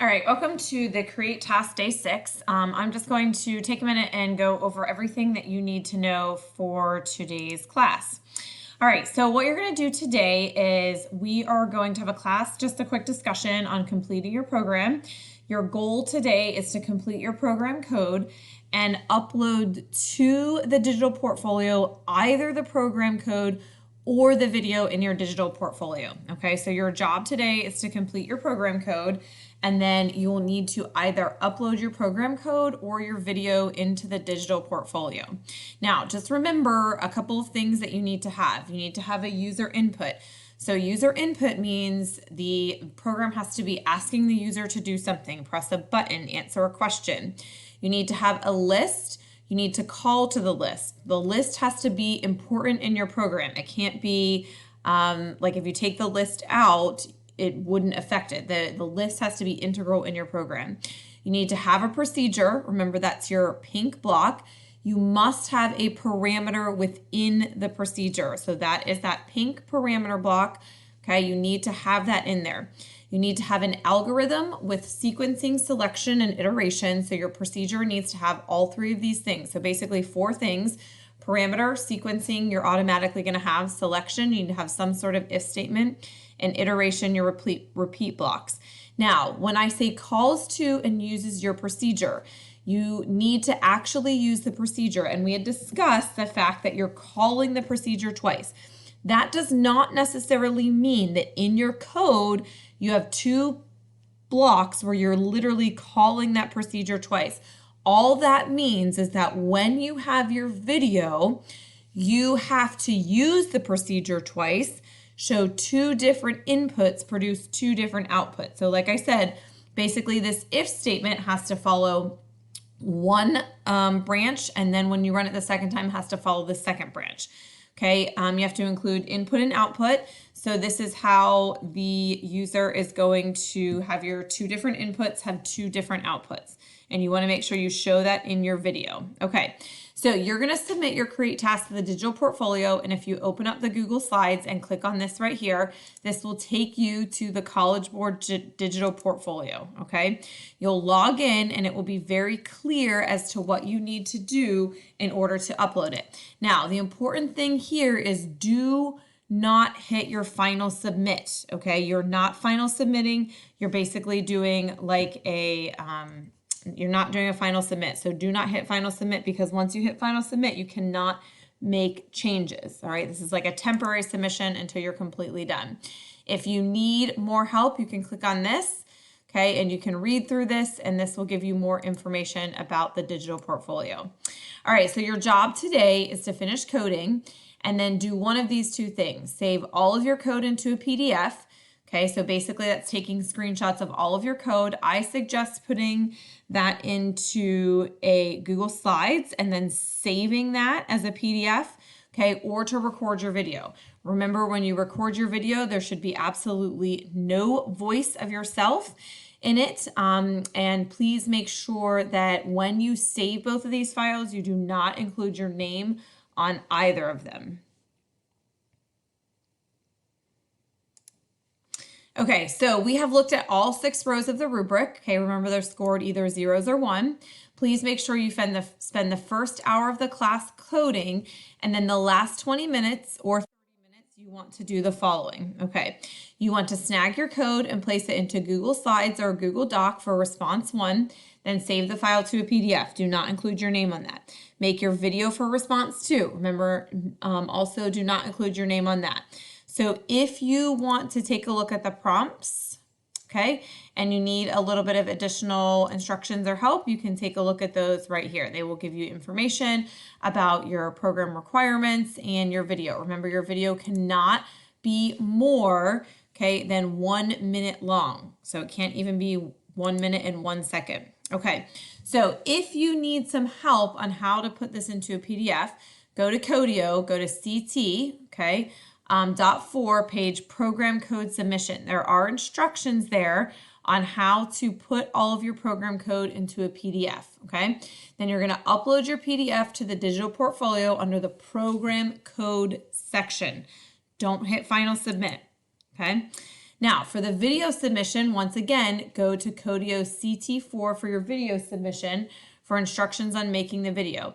All right, welcome to the Create Task Day 6. I'm just going to take a minute and go over everything that you need to know for today's class. All right, so what you're going to do today is we are going to have a class, just a quick discussion on completing your program. Your goal today is to complete your program code and upload to the digital portfolio either the program code or the video in your digital portfolio. Okay, so your job today is to complete your program code, and then you will need to either upload your program code or your video into the digital portfolio. Now, just remember a couple of things that you need to have. You need to have a user input. So user input means the program has to be asking the user to do something, press a button, answer a question. You need to have a list. You need to call to the list. The list has to be important in your program. It can't be like if you take the list out, it wouldn't affect it. The list has to be integral in your program. You need to have a procedure. Remember, that's your pink block. You must have a parameter within the procedure. So that is that pink parameter block. Okay, you need to have that in there. You need to have an algorithm with sequencing, selection, and iteration. So your procedure needs to have all three of these things. So basically 4 things. Parameter, sequencing, you're automatically going to have. Selection, you need to have some sort of if statement. And iteration, your repeat blocks. Now, when I say calls to and uses your procedure, you need to actually use the procedure. And we had discussed the fact that you're calling the procedure twice. That does not necessarily mean that in your code, you have 2 blocks where you're literally calling that procedure twice. All that means is that when you have your video, you have to use the procedure twice, show 2 different inputs, produce 2 different outputs. So like I said, basically this if statement has to follow one branch, and then when you run it the second time, it has to follow the second branch. Okay, you have to include input and output. So this is how the user is going to have your 2 different inputs, have 2 different outputs. And you want to make sure you show that in your video. Okay, so you're going to submit your Create task to the digital portfolio. And if you open up the Google Slides and click on this right here, this will take you to the College Board digital portfolio. Okay, you'll log in and it will be very clear as to what you need to do in order to upload it. Now, the important thing here is do not hit your final submit. Okay, you're not final submitting. You're basically doing like a you're not doing a final submit. So do not hit final submit, because once you hit final submit, you cannot make changes. All right, this is like a temporary submission until you're completely done. If you need more help, you can click on this, okay, and you can read through this, and this will give you more information about the digital portfolio. All right, so your job today is to finish coding and then do one of these 2 things. Save all of your code into a PDF. Okay, so basically that's taking screenshots of all of your code. I suggest putting that into a Google Slides and then saving that as a PDF, okay, or to record your video. Remember, when you record your video, there should be absolutely no voice of yourself in it. And please make sure that when you save both of these files, you do not include your name on either of them. Okay, so we have looked at all 6 rows of the rubric. Okay, remember they're scored either 0s or 1. Please make sure you spend the first hour of the class coding, and then the last 20 minutes or 30 minutes you want to do the following. Okay, you want to snag your code and place it into Google Slides or Google Doc for response 1, then save the file to a PDF. Do not include your name on that. Make your video for response 2. Remember, also do not include your name on that. So if you want to take a look at the prompts, okay, and you need a little bit of additional instructions or help, you can take a look at those right here. They will give you information about your program requirements and your video. Remember, your video cannot be more, okay, than 1 minute long. So it can't even be 1 minute and 1 second. Okay, so if you need some help on how to put this into a PDF, go to Codio, go to CT, okay, .4 page program code submission. There are instructions there on how to put all of your program code into a PDF, okay? Then you're gonna upload your PDF to the digital portfolio under the program code section. Don't hit final submit, okay? Now, for the video submission, once again, go to Codio CT4 for your video submission for instructions on making the video.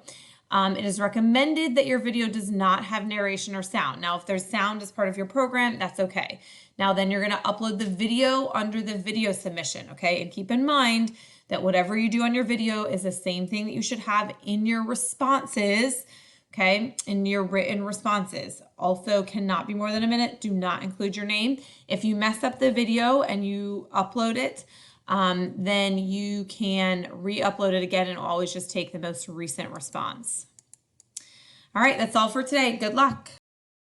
It is recommended that your video does not have narration or sound. Now, if there's sound as part of your program, that's okay. Now, then you're going to upload the video under the video submission, okay? And keep in mind that whatever you do on your video is the same thing that you should have in your responses, okay? In your written responses. Also cannot be more than a minute. Do not include your name. If you mess up the video and you upload it, then you can re-upload it again and always just take the most recent response. All right, that's all for today. Good luck.